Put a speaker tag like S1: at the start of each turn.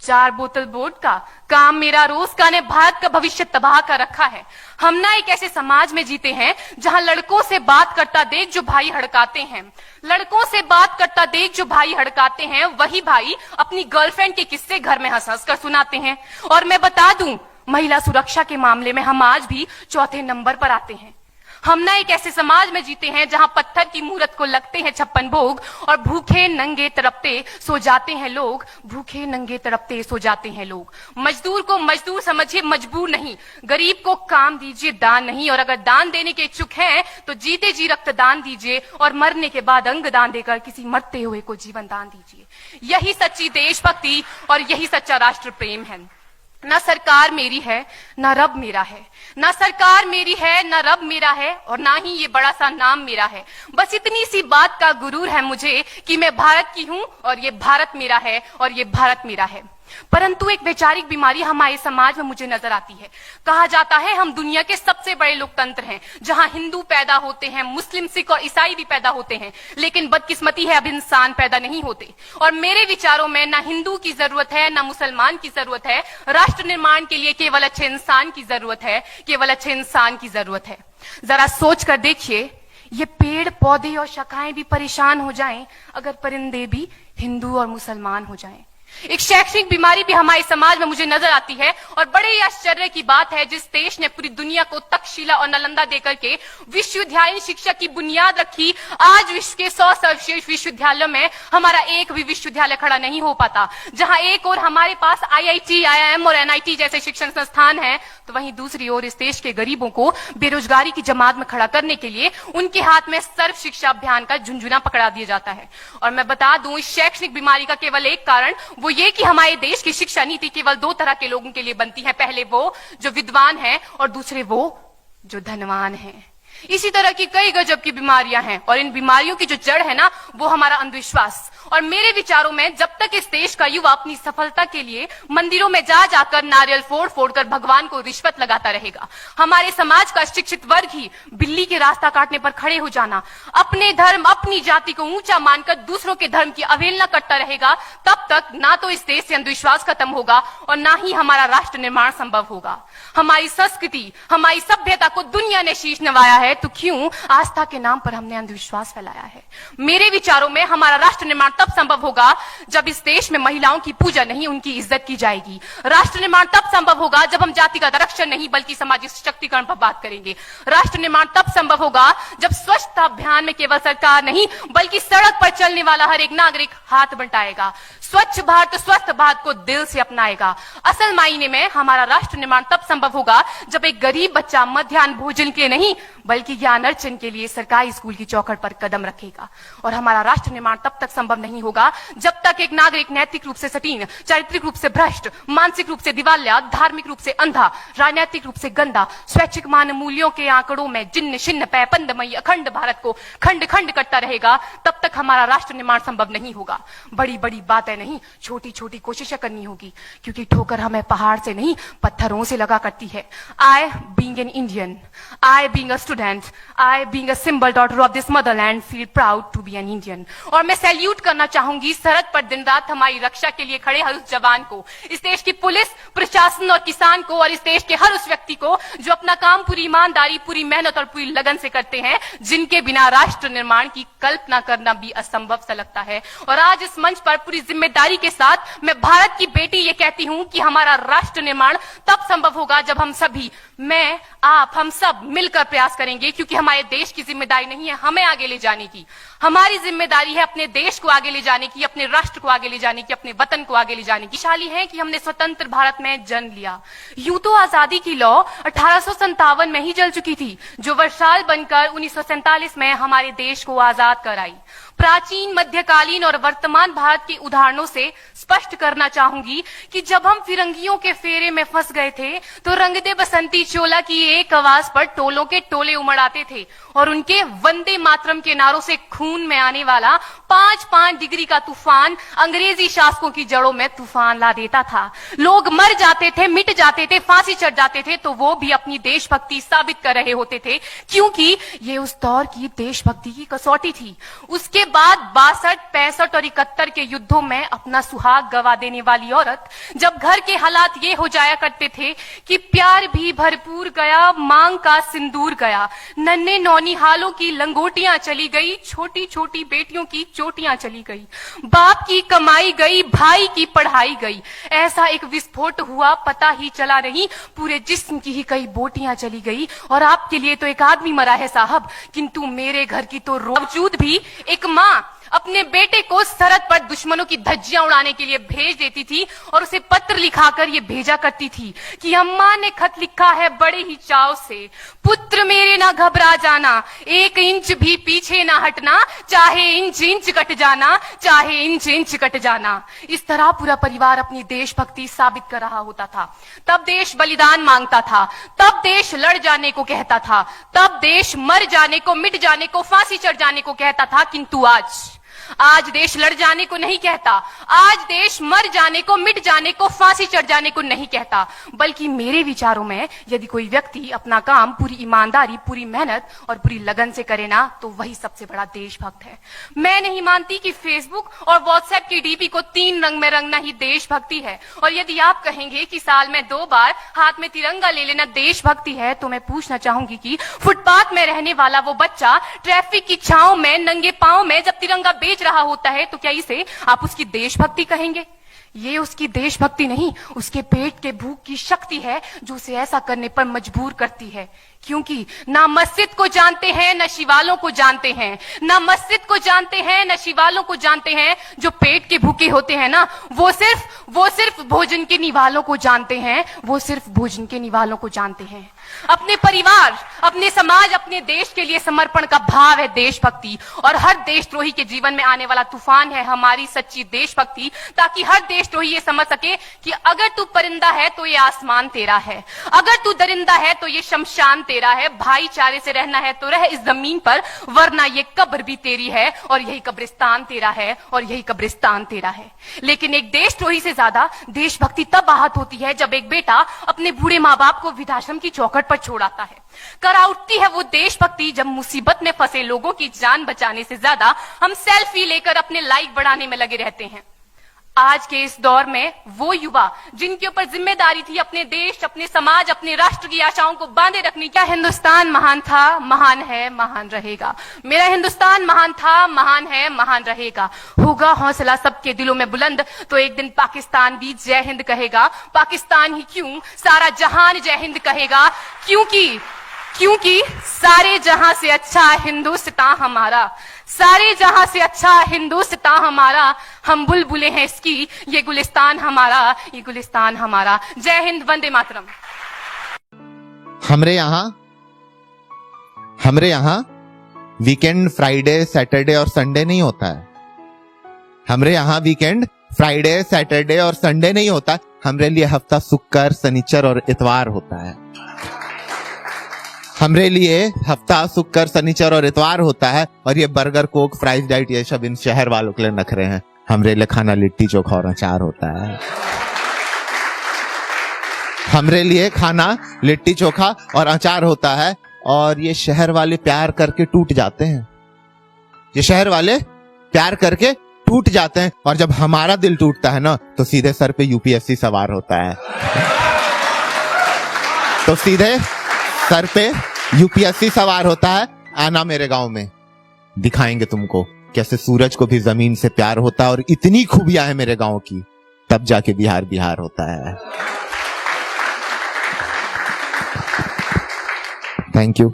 S1: 4 बोतल वोडका, काम मेरा रोज का ने भारत का भविष्य तबाह कर रखा है। हम ना एक ऐसे समाज में जीते हैं जहां लड़कों से बात करता देख जो भाई हड़काते हैं, लड़कों से बात करता देख जो भाई हड़काते हैं, वही भाई अपनी गर्लफ्रेंड के किस्से घर में हंस हंस कर सुनाते हैं। और मैं बता दूं, महिला सुरक्षा के मामले में हम आज भी चौथे नंबर पर आते हैं। हम ना एक ऐसे समाज में जीते हैं जहां पत्थर की मूरत को लगते हैं 56 भोग और भूखे नंगे तड़पते सो जाते हैं लोग, भूखे नंगे तड़पते सो जाते हैं लोग। मजदूर को मजदूर समझिए, मजबूर नहीं। गरीब को काम दीजिए, दान नहीं। और अगर दान देने के इच्छुक हैं तो जीते जी रक्तदान दीजिए और मरने के बाद अंग दान देकर किसी मरते हुए को जीवन दान दीजिए। यही सच्ची देशभक्ति और यही सच्चा राष्ट्र प्रेम है। ना सरकार मेरी है ना रब मेरा है, ना सरकार मेरी है ना रब मेरा है, और ना ही ये बड़ा सा नाम मेरा है। बस इतनी सी बात का गुरूर है मुझे कि मैं भारत की हूं और ये भारत मेरा है और ये भारत मेरा है। परंतु एक वैचारिक बीमारी हमारे समाज में मुझे नजर आती है। कहा जाता है हम दुनिया के सबसे बड़े लोकतंत्र हैं, जहां हिंदू पैदा होते हैं, मुस्लिम, सिख और ईसाई भी पैदा होते हैं, लेकिन बदकिस्मती है अब इंसान पैदा नहीं होते। और मेरे विचारों में ना हिंदू की जरूरत है ना मुसलमान की जरूरत है। राष्ट्र निर्माण के लिए केवल अच्छे इंसान की जरूरत है, केवल अच्छे इंसान की जरूरत है। जरा सोच कर देखिए, ये पेड़ पौधे और शाखाएं भी परेशान हो जाएं अगर परिंदे भी हिंदू और मुसलमान हो जाएं। एक शैक्षणिक बीमारी भी हमारे समाज में मुझे नजर आती है, और बड़े ही आश्चर्य की बात है जिस देश ने पूरी दुनिया को तक्षशिला और नालंदा देकर के विश्वविद्यालय शिक्षा की बुनियाद रखी, आज विश्व के 100 सर्वश्रेष्ठ विश्वविद्यालयों में हमारा एक भी विश्वविद्यालय खड़ा नहीं हो पाता। जहां एक और हमारे पास IIT, IIM और NIT जैसे शिक्षण संस्थान हैं, तो वहीं दूसरी ओर इस देश के गरीबों को बेरोजगारी की जमात में खड़ा करने के लिए उनके हाथ में सर्व शिक्षा अभियान का झुंझुना पकड़ा दिया जाता है। और मैं बता दूं, इस शैक्षणिक बीमारी का केवल एक कारण वो ये कि हमारे देश की शिक्षा नीति केवल 2 तरह के लोगों के लिए बनती है। पहले वो जो विद्वान हैं और दूसरे वो जो धनवान हैं। इसी तरह की कई गजब की बीमारियां हैं, और इन बीमारियों की जो जड़ है ना, वो हमारा अंधविश्वास। और मेरे विचारों में जब तक इस देश का युवा अपनी सफलता के लिए मंदिरों में जा जाकर नारियल फोड़ फोड़ कर भगवान को रिश्वत लगाता रहेगा, हमारे समाज का शिक्षित वर्ग ही बिल्ली के रास्ता काटने पर खड़े हो जाना, अपने धर्म अपनी जाति को ऊंचा मानकर दूसरों के धर्म की अवहेलना करता रहेगा, तब तक ना तो इस देश से अंधविश्वास खत्म होगा और ना ही हमारा राष्ट्र निर्माण संभव होगा। हमारी संस्कृति, हमारी सभ्यता को दुनिया ने शीश नवाया है, तो क्यों आस्था के नाम पर हमने अंधविश्वास फैलाया है? मेरे विचारों में हमारा राष्ट्र निर्माण तब संभव होगा जब इस देश में महिलाओं की पूजा नहीं, उनकी इज्जत की जाएगी। राष्ट्र निर्माण तब संभव होगा जब हम जातिगत आरक्षण नहीं बल्कि सामाजिक सशक्तिकरण पर बात करेंगे। राष्ट्र निर्माण तब संभव होगा जब स्वच्छता अभियान में केवल सरकार नहीं बल्कि सड़क पर चलने वाला हर एक नागरिक हाथ बंटाएगा, स्वच्छ भारत स्वस्थ भारत को दिल से अपनाएगा। असल मायने में हमारा राष्ट्र निर्माण तब संभव होगा जब एक गरीब बच्चा मध्याह्न भोजन के नहीं बल्कि ज्ञान अर्जन के लिए सरकारी स्कूल की चौखट पर कदम रखेगा। और हमारा राष्ट्र निर्माण तब तक संभव नहीं होगा जब तक एक नागरिक नैतिक रूप से सटीन, चारित्रिक रूप से भ्रष्ट, मानसिक रूप से दिवालिया, धार्मिक रूप से अंधा, राजनीतिक रूप से गंदा, स्वैच्छिक मान मूल्यों के आंकड़ों में जिन्न शिन्न पैपंदमयी अखंड भारत को खंड खंड करता रहेगा। तब तक हमारा राष्ट्र निर्माण संभव नहीं होगा। बड़ी बड़ी बातें नहीं, छोटी छोटी कोशिशें करनी होगी, क्योंकि ठोकर हमें पहाड़ से नहीं पत्थरों से लगा करती है। I being an Indian, I being a student, I being a symbol daughter of this motherland feel proud to be an Indian। और मैं सैल्यूट करना चाहूंगी सरहद पर दिन रात हमारी रक्षा के लिए खड़े हर उस जवान को, इस देश की पुलिस, प्रशासन और किसान को, और इस देश के हर उस व्यक्ति को जो अपना काम पूरी ईमानदारी, पूरी मेहनत और पूरी लगन से करते हैं, जिनके बिना राष्ट्र निर्माण की कल्पना करना भी असंभव सा लगता है। और आज इस मंच पर पूरी जिम्मेदारी के साथ मैं भारत की बेटी ये कहती हूं कि हमारा राष्ट्र निर्माण तब संभव होगा जब हम सभी, मैं, आप, हम सब मिलकर प्रयास करेंगे, क्योंकि हमारे देश की जिम्मेदारी नहीं है हमें आगे ले जाने की, हमारी जिम्मेदारी है अपने देश को आगे ले जाने की, अपने राष्ट्र को आगे ले जाने की, अपने वतन को आगे ले जाने की। शाली है कि हमने स्वतंत्र भारत में जन्म लिया। यूं तो आजादी की लौ 1857 में ही जल चुकी थी, जो वर्षाल बनकर 1947 में हमारे देश को आजाद कराई। प्राचीन, मध्यकालीन और वर्तमान भारत के उदाहरणों से स्पष्ट करना चाहूंगी कि जब हम फिरंगियों के फेरे में फंस गए थे तो रंग दे बसंती चोला की एक आवाज पर टोलों के टोले उमड़ आते थे, और उनके वंदे मातरम के नारों से खून में आने वाला 5-5 डिग्री का तूफान अंग्रेजी शासकों की जड़ों में तूफान ला देता था। लोग मर जाते थे, मिट जाते थे, फांसी चढ़ जाते थे, तो वो भी अपनी देशभक्ति साबित कर रहे होते थे, क्योंकि ये उस दौर की देशभक्ति की कसौटी थी। उसके बाद 62, 65 और 71 के युद्धों में अपना सुहाग गवा देने वाली औरत, जब घर के हालात ये हो जाया करते थे कि प्यार भी भरपूर गया, मांग का सिंदूर गया, नन्हे नौनिहालों की लंगोटियां चली गई, छोटी छोटी बेटियों की चोटियां चली गई, बाप की कमाई गई, भाई की पढ़ाई गई, ऐसा एक विस्फोट हुआ पता ही चला नहीं, पूरे जिस्म की ही कई बोटियां चली गई। और आपके लिए तो एक आदमी मरा है साहब, किंतु मेरे घर की तो बावजूद भी एक माँ अपने बेटे को सरहद पर दुश्मनों की धज्जियां उड़ाने के लिए भेज देती थी और उसे पत्र लिखाकर ये भेजा करती थी कि अम्मा ने खत लिखा है बड़े ही चाव से, पुत्र मेरे ना घबरा जाना, 1 इंच भी पीछे ना हटना, चाहे इंच इंच कट जाना, चाहे इंच इंच कट जाना। इस तरह पूरा परिवार अपनी देशभक्ति साबित कर रहा होता था। तब देश बलिदान मांगता था, तब देश लड़ जाने को कहता था, तब देश मर जाने को, मिट जाने को, फांसी चढ़ जाने को कहता था। किंतु आज देश लड़ जाने को नहीं कहता, आज देश मर जाने को, मिट जाने को, फांसी चढ़ जाने को नहीं कहता, बल्कि मेरे विचारों में यदि कोई व्यक्ति अपना काम पूरी ईमानदारी, पूरी मेहनत और पूरी लगन से करे ना, तो वही सबसे बड़ा देशभक्त है। मैं नहीं मानती कि फेसबुक और व्हाट्सएप की डीपी को 3 रंग में रंगना ही देशभक्ति है। और यदि आप कहेंगे कि साल में 2 बार हाथ में तिरंगा ले लेना देशभक्ति है, तो मैं पूछना चाहूंगी कि फुटपाथ में रहने वाला वो बच्चा ट्रैफिक की छांव में नंगे पांव में जब तिरंगा बेच रहा होता है, तो क्या इसे आप उसकी देशभक्ति कहेंगे? ये उसकी देशभक्ति नहीं, उसके पेट के भूख की शक्ति है जो उसे ऐसा करने पर मजबूर करती है। क्योंकि ना मस्जिद को जानते हैं, न शिवालों को जानते हैं, ना मस्जिद को जानते हैं, न शिवालों को जानते हैं। जो पेट के भूखे होते हैं ना, वो सिर्फ भोजन के निवालों को जानते हैं, वो सिर्फ भोजन के निवालों को जानते हैं। अपने परिवार, अपने समाज, अपने देश के लिए समर्पण का भाव है देशभक्ति। और हर देशद्रोही के जीवन में आने वाला तूफान है हमारी सच्ची देशभक्ति, ताकि हर देशद्रोही ये समझ सके कि अगर तू परिंदा है तो ये आसमान तेरा है, अगर तू दरिंदा है तो ये शमशान तेरा है, भाईचारे से रहना है तो रह इस जमीन पर, वरना ये कब्र भी तेरी है और यही कब्रिस्तान तेरा है और यही कब्रिस्तान तेरा है। लेकिन एक देशद्रोही से ज्यादा देशभक्ति तब आहत होती है जब एक बेटा अपने बूढ़े माँ बाप को वृद्धाश्रम की चौखट पर छोड़ आता है। कराउटती है वो देशभक्ति जब मुसीबत में फंसे लोगों की जान बचाने से ज्यादा हम सेल्फी लेकर अपने लाइक बढ़ाने में लगे रहते हैं। आज के इस दौर में वो युवा जिनके ऊपर जिम्मेदारी थी अपने देश, अपने समाज, अपने राष्ट्र की आशाओं को बांधे रखने, क्या हिंदुस्तान महान था, महान है, महान रहेगा। मेरा हिंदुस्तान महान था, महान है, महान रहेगा। होगा हौसला सबके दिलों में बुलंद तो एक दिन पाकिस्तान भी जय हिंद कहेगा। पाकिस्तान ही क्यों, सारा जहान जय हिंद कहेगा। क्योंकि सारे जहां से अच्छा हिंदुस्तान हमारा, सारे जहां से अच्छा हिंदुस्तान हमारा, हम बुलबुलें हैं इसकी, ये गुलिस्तान हमारा, ये गुलिस्तान हमारा। जय हिंद, वंदे मातरम।
S2: हमरे यहाँ वीकेंड फ्राइडे, सैटरडे और संडे नहीं होता है। हमरे यहाँ वीकेंड फ्राइडे, सैटरडे और संडे नहीं होता। हमरे लिए हफ्ता शुक्र, शनिचर और इतवार होता है। हमरे लिए हफ्ता शुक्र, शनिचर और इतवार होता है। और ये बर्गर, कोक, फ्राइज, डाइट ये सब इन शहर वालों के लिए नखरे हैं। हमरे लिए खाना लिट्टी चोखा और अचार होता है। हमरे लिए खाना लिट्टी चोखा और अचार होता है। और ये शहर वाले प्यार करके टूट जाते हैं। ये शहर वाले प्यार करके टूट जाते हैं। और जब हमारा दिल टूटता है ना, तो सीधे सर पे यूपीएससी सवार होता है। तो सीधे सर पे यूपीएससी सवार होता है। आना मेरे गांव में, दिखाएंगे तुमको कैसे सूरज को भी जमीन से प्यार होता है। और इतनी खूबियां है मेरे गांव की, तब जाके बिहार बिहार होता है। Thank you.